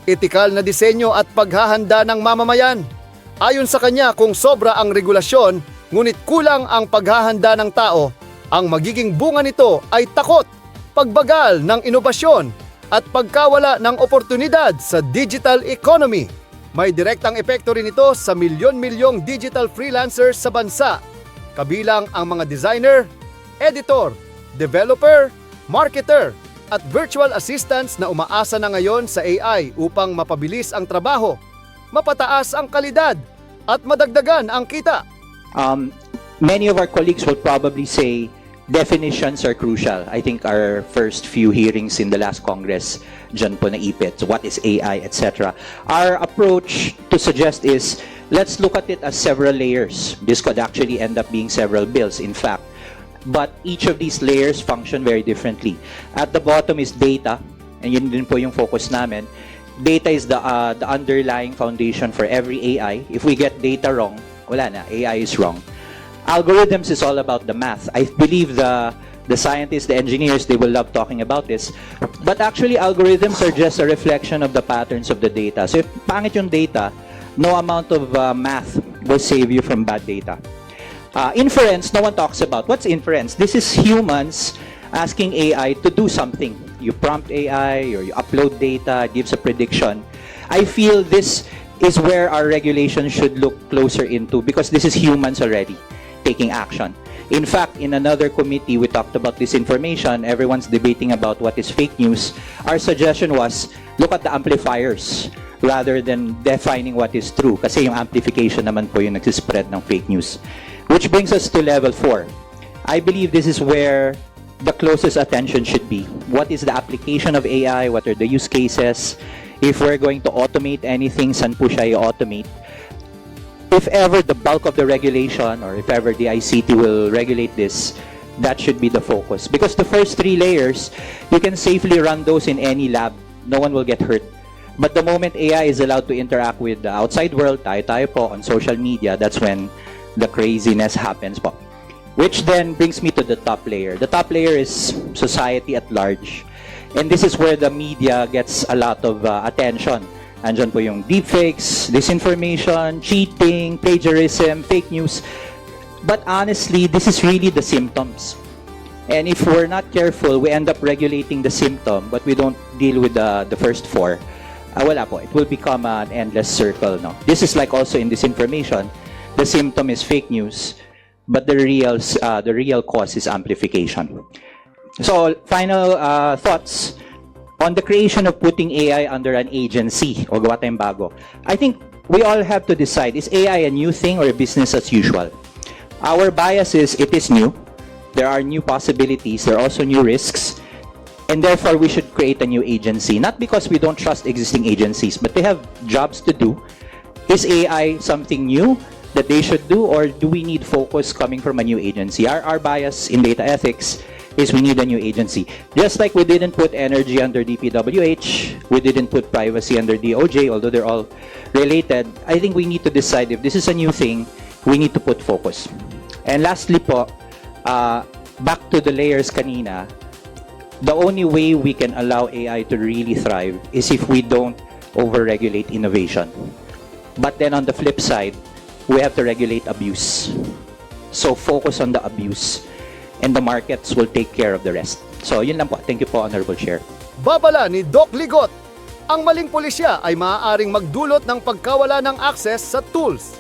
etikal na disenyo at paghahanda ng mamamayan. Ayon sa kanya, kung sobra ang regulasyon, ngunit kulang ang paghahanda ng tao, ang magiging bunga nito ay takot, pagbagal ng inobasyon at pagkawala ng oportunidad sa digital economy. May direktang epekto rin ito sa milyon-milyong digital freelancers sa bansa, kabilang ang mga designer, editor, developer, marketer, at virtual assistants na umaasa na ngayon sa AI upang mapabilis ang trabaho, mapataas ang kalidad, at madagdagan ang kita. Many of our colleagues will probably say definitions are crucial. I think our first few hearings in the last Congress, dyan po naipit, so what is AI, etc. Our approach to suggest is, let's look at it as several layers. This could actually end up being several bills, in fact. But each of these layers function very differently. At the bottom is data, and yun din po yung focus namin. Data is the underlying foundation for every AI. If we get data wrong, wala na, AI is wrong. Algorithms is all about the math. I believe the scientists, the engineers, they will love talking about this. But actually, algorithms are just a reflection of the patterns of the data. So if pangit yung data, no amount of math will save you from bad data. Inference, no one talks about. What's inference? This is humans asking AI to do something. You prompt AI or you upload data, it gives a prediction. I feel this is where our regulation should look closer into because this is humans already taking action. In fact, in another committee, we talked about disinformation. Everyone's debating about what is fake news. Our suggestion was, look at the amplifiers rather than defining what is true. Kasi yung amplification naman po yung nagsispread ng fake news. Which brings us to level 4. I believe this is where the closest attention should be. What is the application of AI? What are the use cases? If we're going to automate anything, saan po siya i-automate? If ever the bulk of the regulation or if ever the ICT will regulate this, that should be the focus. Because the first 3 layers, you can safely run those in any lab. No one will get hurt. But the moment AI is allowed to interact with the outside world, tayo po on social media, that's when the craziness happens po. Which then brings me to the top layer. The top layer is society at large. And this is where the media gets a lot of attention. Andyan po yung deepfakes, disinformation, cheating, plagiarism, fake news. But honestly, this is really the symptoms. And if we're not careful, we end up regulating the symptom, but we don't deal with the first 4. Wala po. It will become an endless circle. No? This is like also in disinformation. The symptom is fake news, but the real cause is amplification. So, final thoughts. On the creation of putting AI under an agency o gawa tayong bago, I think we all have to decide, is AI a new thing or a business as usual? Our bias is it is new. There are new possibilities. There are also new risks. And therefore, we should create a new agency. Not because we don't trust existing agencies, but they have jobs to do. Is AI something new that they should do, or do we need focus coming from a new agency? Our bias in data ethics is we need a new agency. Just like we didn't put energy under DPWH, we didn't put privacy under DOJ, although they're all related, I think we need to decide if this is a new thing, we need to put focus. And lastly po, back to the layers kanina, The only way we can allow AI to really thrive is if we don't overregulate innovation. But then on the flip side, we have to regulate abuse. So focus on the abuse and the markets will take care of the rest. So yun lang po. Thank you po, Honorable Chair. Babala ni Doc Ligot, ang maling pulisya ay maaaring magdulot ng pagkawala ng access sa tools,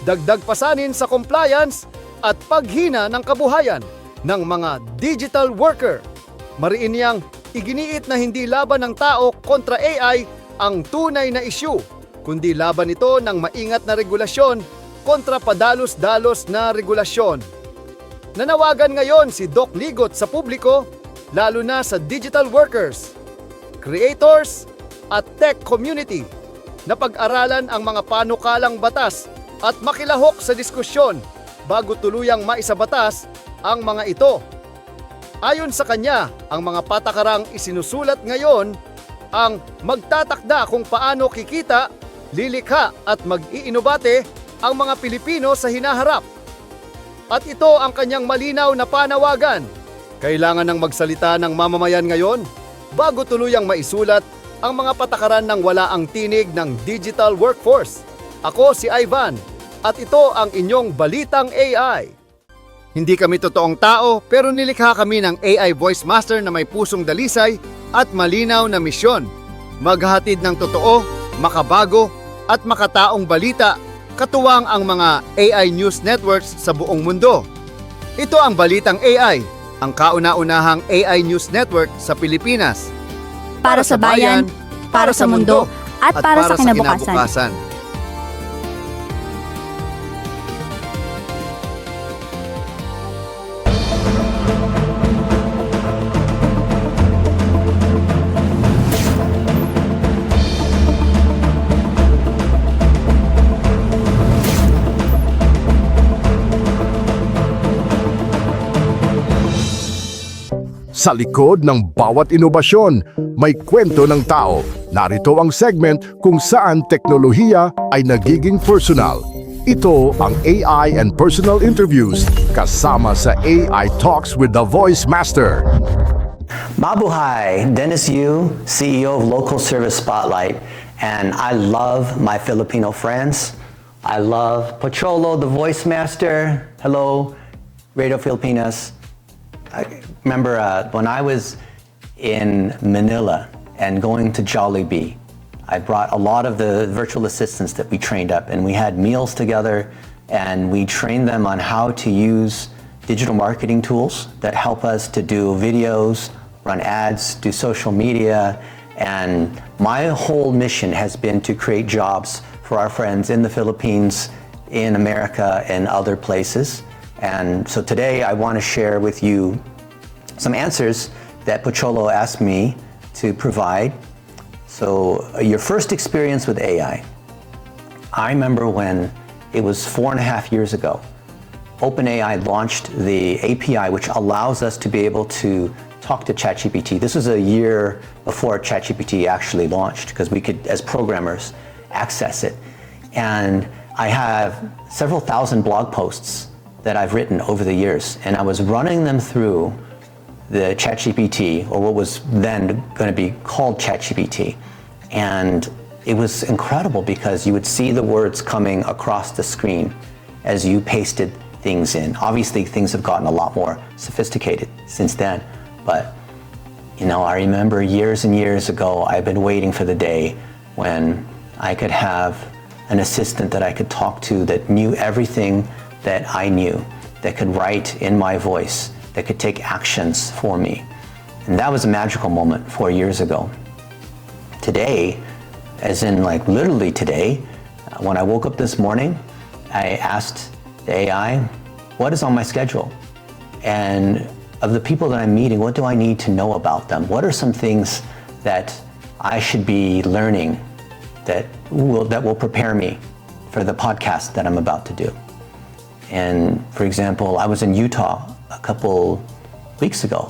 dagdag pasanin sa compliance at paghina ng kabuhayan ng mga digital worker. Mariin niyang iginiit na hindi laban ng tao kontra AI ang tunay na issue, kundi laban ito ng maingat na regulasyon kontra padalos-dalos na regulasyon. Nanawagan ngayon si Doc Ligot sa publiko, lalo na sa digital workers, creators at tech community na pag-aralan ang mga panukalang batas at makilahok sa diskusyon bago tuluyang maisabatas ang mga ito. Ayon sa kanya, ang mga patakarang isinusulat ngayon ang magtatakda kung paano kikita, lilikha at mag-iinobate ang mga Pilipino sa hinaharap. At ito ang kanyang malinaw na panawagan. Kailangan ng magsalita ng mamamayan ngayon bago tuluyang maisulat ang mga patakaran ng wala ang tinig ng digital workforce. Ako si Ivan at ito ang inyong Balitang AI. Hindi kami totoong tao pero nilikha kami ng AI Voice Master na may pusong dalisay at malinaw na misyon. Maghahatid ng totoo, makabago at makataong balita katuwang ang mga AI news networks sa buong mundo. Ito ang Balitang AI, ang kauna-unahang AI news network sa Pilipinas. Para sa bayan, para sa mundo, at para sa kinabukasan. Sa likod ng bawat inobasyon, may kwento ng tao. Narito ang segment kung saan teknolohiya ay nagiging personal. Ito ang AI and Personal Interviews kasama sa AI Talks with the Voice Master. Mabuhay, Dennis Yu, CEO of Local Service Spotlight, and I love my Filipino friends. I love Pocholo, the Voice Master. Hello, Radio Filipinas. I remember when I was in Manila and going to Jollibee, I brought a lot of the virtual assistants that we trained up, and we had meals together, and we trained them on how to use digital marketing tools that help us to do videos, run ads, do social media, and my whole mission has been to create jobs for our friends in the Philippines, in America, and other places. And so today I want to share with you some answers that Pocholo asked me to provide. So your first experience with AI. I remember when it was 4.5 years ago, OpenAI launched the API, which allows us to be able to talk to ChatGPT. This was a year before ChatGPT actually launched, because we could, as programmers, access it. And I have several thousand blog posts that I've written over the years, and I was running them through the ChatGPT, or what was then going to be called ChatGPT. And it was incredible because you would see the words coming across the screen as you pasted things in. Obviously, things have gotten a lot more sophisticated since then, but you know, I remember years and years ago, I've been waiting for the day when I could have an assistant that I could talk to that knew everything that I knew, that could write in my voice, that could take actions for me. And that was a magical moment 4 years ago. Today, as in like literally today, when I woke up this morning, I asked the AI, what is on my schedule? And of the people that I'm meeting, what do I need to know about them? What are some things that I should be learning that will prepare me for the podcast that I'm about to do? And for example, I was in Utah a couple weeks ago,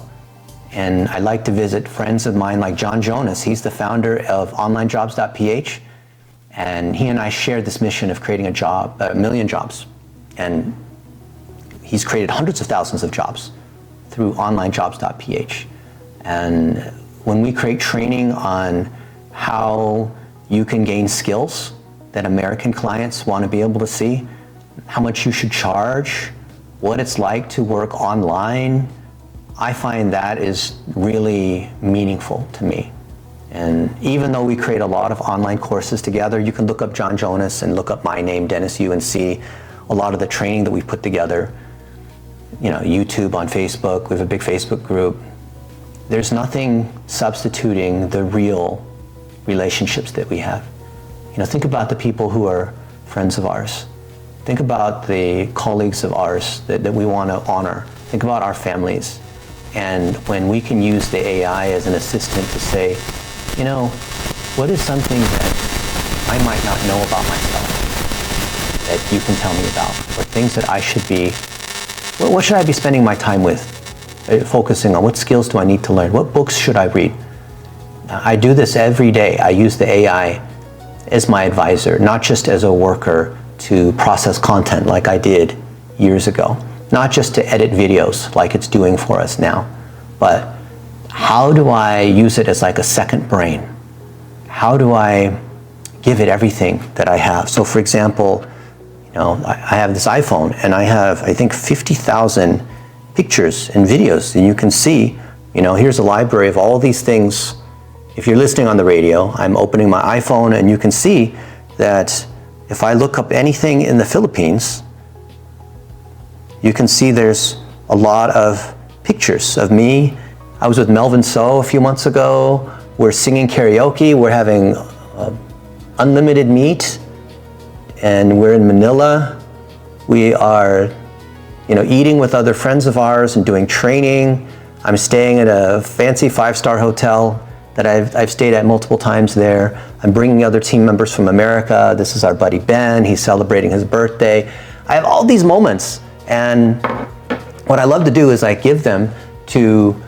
and I like to visit friends of mine like John Jonas. He's the founder of OnlineJobs.ph, and he and I shared this mission of creating a million jobs. And he's created hundreds of thousands of jobs through OnlineJobs.ph. And when we create training on how you can gain skills that American clients want to be able to see, how much you should charge, what it's like to work online, I find that is really meaningful to me. And even though we create a lot of online courses together, you can look up John Jonas and look up my name, Dennis Yu, and see a lot of the training that we've put together. You know, YouTube, on Facebook, we have a big Facebook group. There's nothing substituting the real relationships that we have. You know, think about the people who are friends of ours. Think about the colleagues of ours that we want to honor. Think about our families. And when we can use the AI as an assistant to say, you know, what is something that I might not know about myself that you can tell me about? Or things that I should be, what should I be spending my time with? Focusing on what skills do I need to learn? What books should I read? I do this every day. I use the AI as my advisor, not just as a worker to process content like I did years ago, not just to edit videos like it's doing for us now, but how do I use it as like a second brain? How do I give it everything that I have? So for example, you know, I have this iPhone and I have, I think, 50,000 pictures and videos, and you can see, you know, here's a library of all these things. If you're listening on the radio, I'm opening my iPhone and you can see that if I look up anything in the Philippines, you can see there's a lot of pictures of me. I was with Melvin So a few months ago. We're singing karaoke. We're having unlimited meat, and we're in Manila. We are, you know, eating with other friends of ours and doing training. I'm staying at a fancy 5-star hotel that I've stayed at multiple times there. I'm bringing other team members from America. This is our buddy Ben. He's celebrating his birthday. I have all these moments, and what I love to do is I give them to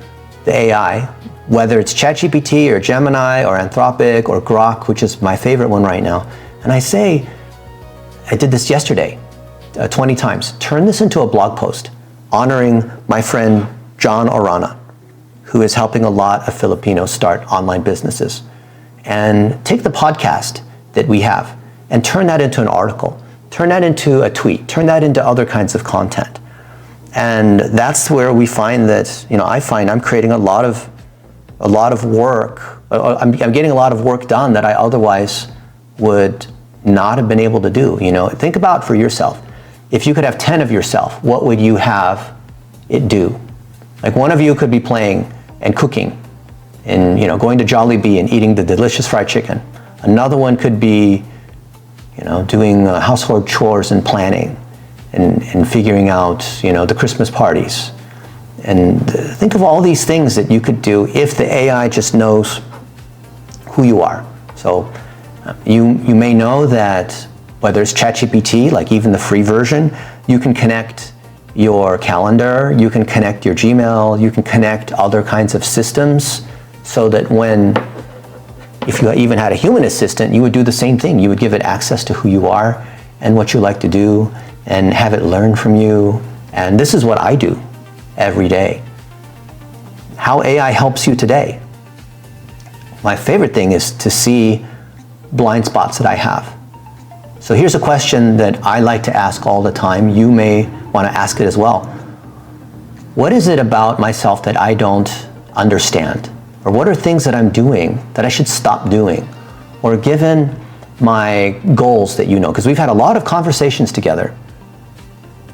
the AI, whether it's ChatGPT or Gemini or Anthropic or Grok, which is my favorite one right now. And I say, I did this yesterday, 20 times. Turn this into a blog post honoring my friend John Orana, who is helping a lot of Filipinos start online businesses. And take the podcast that we have and turn that into an article, turn that into a tweet, turn that into other kinds of content. And that's where we find that, you know, I find I'm creating a lot of work. I'm getting a lot of work done that I otherwise would not have been able to do. You know, think about for yourself. If you could have 10 of yourself, what would you have it do? Like one of you could be playing and cooking and, you know, going to Jollibee and eating the delicious fried chicken. Another one could be, you know, doing household chores and planning and figuring out, you know, the Christmas parties. And think of all these things that you could do if the AI just knows who you are. So you may know that whether it's ChatGPT, like even the free version, you can connect your calendar, you can connect your Gmail, you can connect other kinds of systems so that if you even had a human assistant, you would do the same thing. You would give it access to who you are and what you like to do and have it learn from you. And this is what I do every day. How AI helps you today. My favorite thing is to see blind spots that I have. So here's a question that I like to ask all the time. You may want to ask it as well. What is it about myself that I don't understand? Or what are things that I'm doing that I should stop doing? Or given my goals that you know, because we've had a lot of conversations together.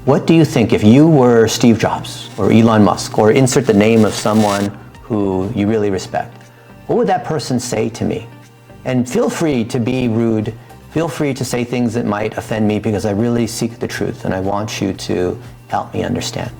What do you think if you were Steve Jobs or Elon Musk, or insert the name of someone who you really respect? What would that person say to me? And feel free to be rude. Feel free to say things that might offend me, because I really seek the truth and I want you to help me understand.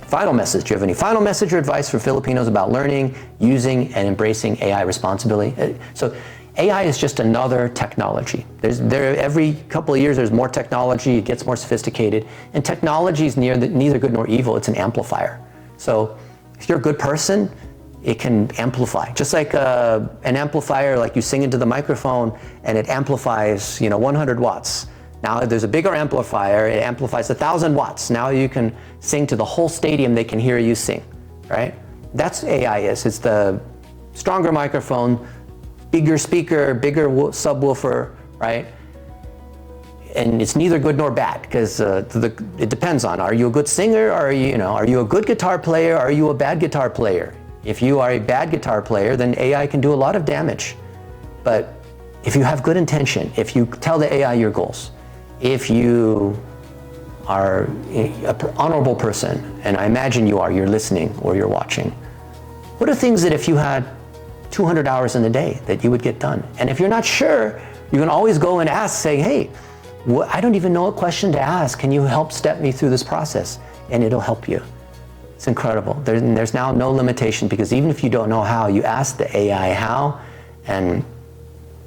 Final message. Do you have any final message or advice for Filipinos about learning, using, and embracing AI responsibly? So AI is just another technology. Every couple of years there's more technology, it gets more sophisticated, and technology is neither good nor evil, it's an amplifier. So if you're a good person, it can amplify. Just like an amplifier, like you sing into the microphone and it amplifies, 100 watts. Now there's a bigger amplifier, it amplifies 1,000 watts. Now you can sing to the whole stadium, they can hear you sing, right? That's AI is. It's the stronger microphone, bigger speaker, bigger subwoofer, right? And it's neither good nor bad because it depends on, are you a good singer? Or are you a good guitar player? Or are you a bad guitar player? If you are a bad guitar player, then AI can do a lot of damage. But if you have good intention, if you tell the AI your goals, if you are an honorable person, and I imagine you are, you're listening or you're watching, what are things that if you had 200 hours in a day that you would get done? And if you're not sure, you can always go and ask, say, hey, I don't even know a question to ask. Can you help step me through this process? And it'll help you. It's incredible. There's now no limitation because even if you don't know how, you ask the AI how, and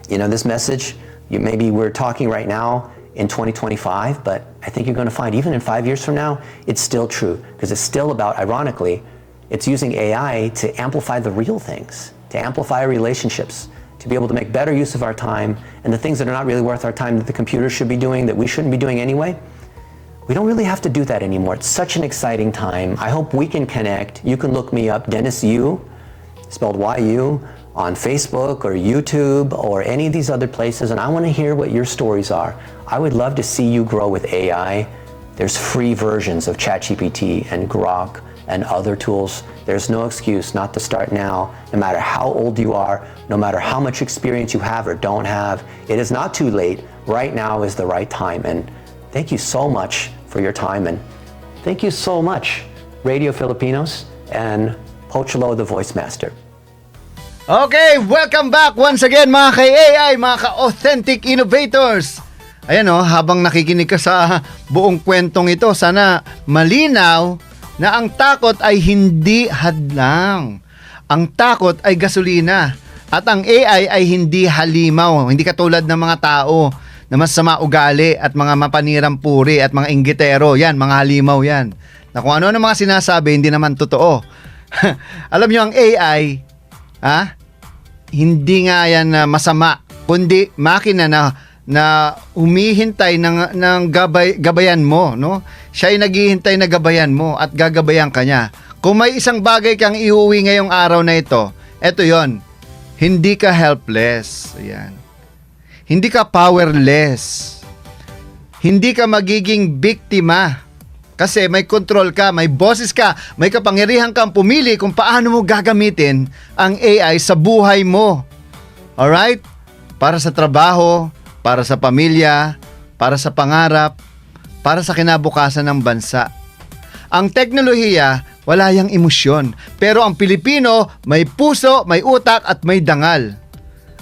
this message, maybe we're talking right now in 2025, but I think you're going to find even in 5 years from now, it's still true because it's still about, ironically, it's using AI to amplify the real things, to amplify relationships, to be able to make better use of our time, and the things that are not really worth our time that the computer should be doing, that we shouldn't be doing anyway, we don't really have to do that anymore. It's such an exciting time. I hope we can connect. You can look me up, Dennis Yu, spelled Y-U, on Facebook or YouTube or any of these other places, and I want to hear what your stories are. I would love to see you grow with AI. There's free versions of ChatGPT and Grok and other tools. There's no excuse not to start now, no matter how old you are, no matter how much experience you have or don't have. It is not too late. Right now is the right time. And thank you so much for your time. And thank you so much, Radio Filipinos and Pocholo the Voice Master. Okay, welcome back once again mga ka-AI, mga ka-authentic innovators. Ayan habang nakikinig ka sa buong kwentong ito, sana malinaw na ang takot ay hindi hadlang. Ang takot ay gasolina. At ang AI ay hindi halimaw. Hindi katulad ng mga tao na masama ugali at mga mapanirang puri at mga inggitero. Yan, mga halimaw yan. Na kung ano mga sinasabi, hindi naman totoo. Alam nyo, ang AI, hindi nga yan masama, kundi makina na humihintay ng gabayan mo, no? Siya ay naghihintay na gabayan mo at gagabayan ka niya. Kung may isang bagay kang iuwi ngayong araw na ito, eto yon. Hindi ka helpless. Ayan. Hindi ka powerless. Hindi ka magiging biktima. Kasi may control ka, may boses ka, may kapangyarihan kang pumili kung paano mo gagamitin ang AI sa buhay mo. Alright? Para sa trabaho, para sa pamilya, para sa pangarap, para sa kinabukasan ng bansa. Ang teknolohiya, wala yang emosyon. Pero ang Pilipino, may puso, may utak at may dangal.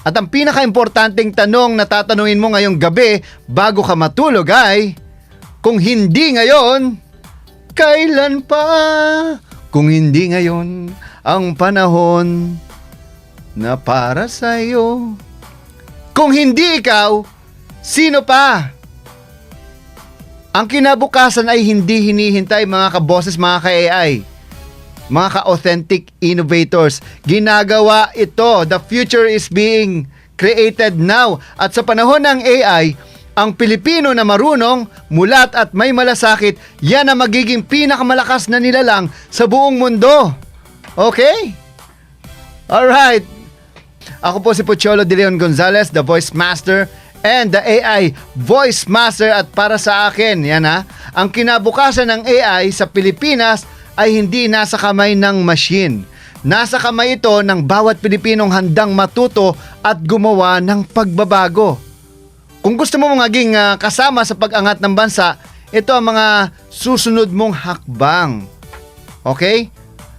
At ang pinaka-importanting tanong na tatanungin mo ngayong gabi bago ka matulog ay, kung hindi ngayon, kailan pa? Kung hindi ngayon, ang panahon na para sa'yo. Kung hindi ikaw, sino pa? Ang kinabukasan ay hindi hinihintay mga kaboses, mga ka-AI, mga ka-authentic innovators. Ginagawa ito. The future is being created now. At sa panahon ng AI, ang Pilipino na marunong, mulat at may malasakit, yan ang magiging pinakamalakas na nilalang sa buong mundo. Okay? Alright. Ako po si Pocholo De Leon Gonzalez, the Voice Master and the AI Voice Master. At para sa akin, yan ang kinabukasan ng AI sa Pilipinas ay hindi nasa kamay ng machine. Nasa kamay ito ng bawat Pilipinong handang matuto at gumawa ng pagbabago. Kung gusto mo maging kasama sa pag-angat ng bansa, ito ang mga susunod mong hakbang. Okay?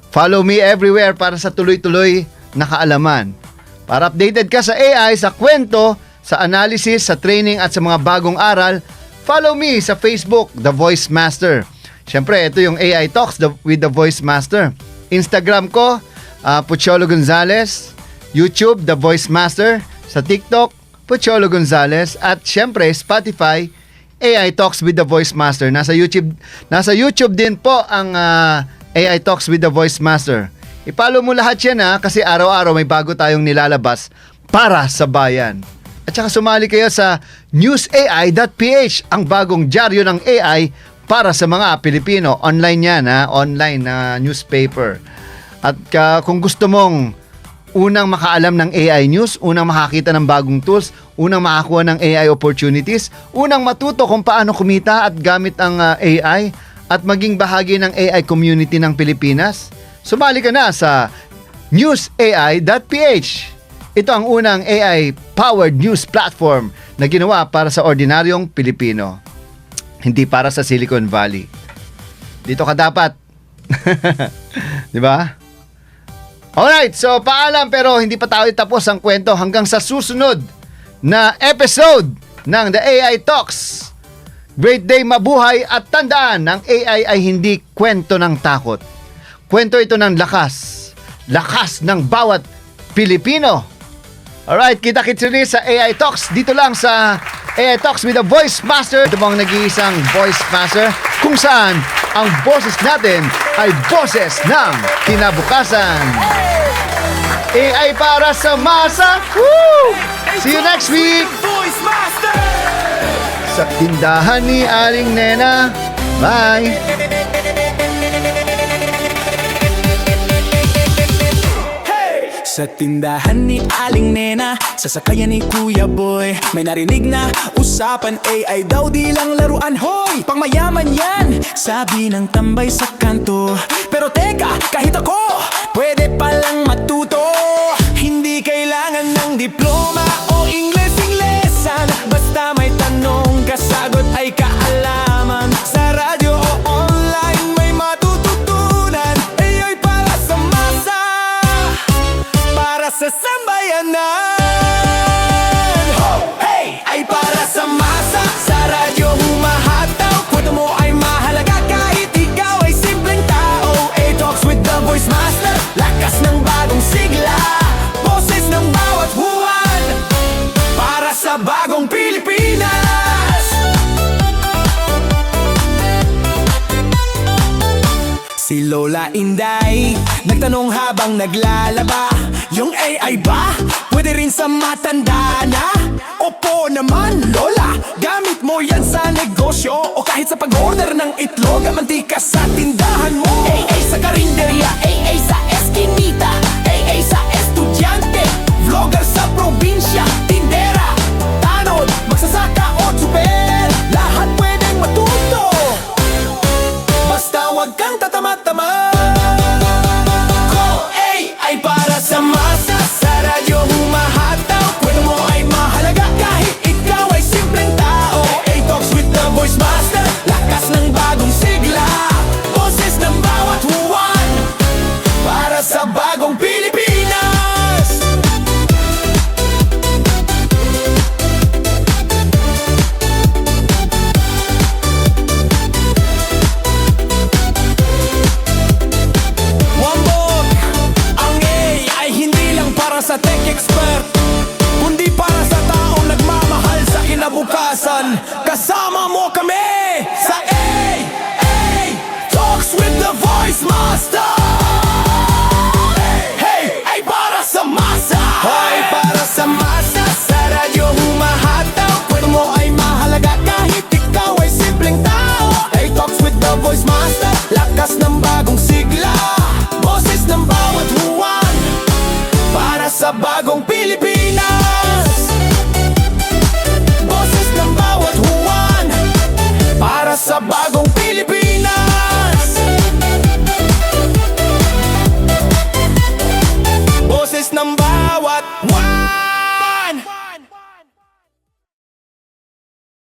Follow me everywhere para sa tuloy-tuloy na kaalaman. Para updated ka sa AI, sa kwento, sa analysis, sa training at sa mga bagong aral, follow me sa Facebook, The Voice Master. Siyempre, ito yung AI Talks with The Voice Master. Instagram ko, Pocholo Gonzalez. YouTube, The Voice Master. Sa TikTok, Pocholo Gonzalez. At siyempre, Spotify, AI Talks with The Voice Master. Nasa YouTube din po ang AI Talks with The Voice Master. I-follow mo lahat yan kasi araw-araw may bago tayong nilalabas para sa bayan. At saka sumali kayo sa newsai.ph, ang bagong dyaryo ng AI para sa mga Pilipino. Online yan, online na newspaper. At kung gusto mong unang makaalam ng AI news, unang makakita ng bagong tools, unang makakuha ng AI opportunities, unang matuto kung paano kumita at gamit ang AI at maging bahagi ng AI community ng Pilipinas, sumali ka na sa newsai.ph. Ito ang unang AI-powered news platform na ginawa para sa ordinaryong Pilipino. Hindi para sa Silicon Valley. Dito ka dapat. Di ba? Alright, so paalam pero hindi pa tayo tapos ang kwento hanggang sa susunod na episode ng The AI Talks. Great day, mabuhay at tandaan, ang AI ay hindi kwento ng takot. Kwento ito ng lakas. Lakas ng bawat Pilipino. Alright, kita-kits rin sa AI Talks. Dito lang sa AI Talks with a Voice Master. Ito pong nag-iisang Voice Master kung saan ang boses natin ay boses ng kinabukasan. AI para sa masa. Woo! See you next week! Sa tindahan ni Aling Nena. Bye! Sa tindahan ni Aling Nena, sa sakayan ni Kuya Boy, may narinig na usapan, AI daw di lang laruan, hoy! Pangmayaman yan, sabi ng tambay sa kanto. Pero teka, kahit ako, pwede palang matuto. Hindi kailangan ng diploma o Ingles-Inglesan, basta may tanong, kasagot ay kaalaman. Sa radyo o online may matututunan, AI para sa masa, para sa sambayanan. Hey! Ay para sa masa, sa radyo humahataw, kwento mo ay mahalaga kahit ikaw ay simpleng tao. AI Talks with the Voice Master, lakas ng bagong sigla, boses ng bawat buwan, para sa bagong Pilipinas. Si Lola Inday nagtanong habang naglalaba, yung AI ba pwede rin sa matanda na? Opo naman Lola, gamit mo yan sa negosyo o kahit sa pag-order ng itlog at mantika sa tindahan mo. AI sa karinderya, AI sa eskinita, AI sa estudyante, vlogger sa probinsya,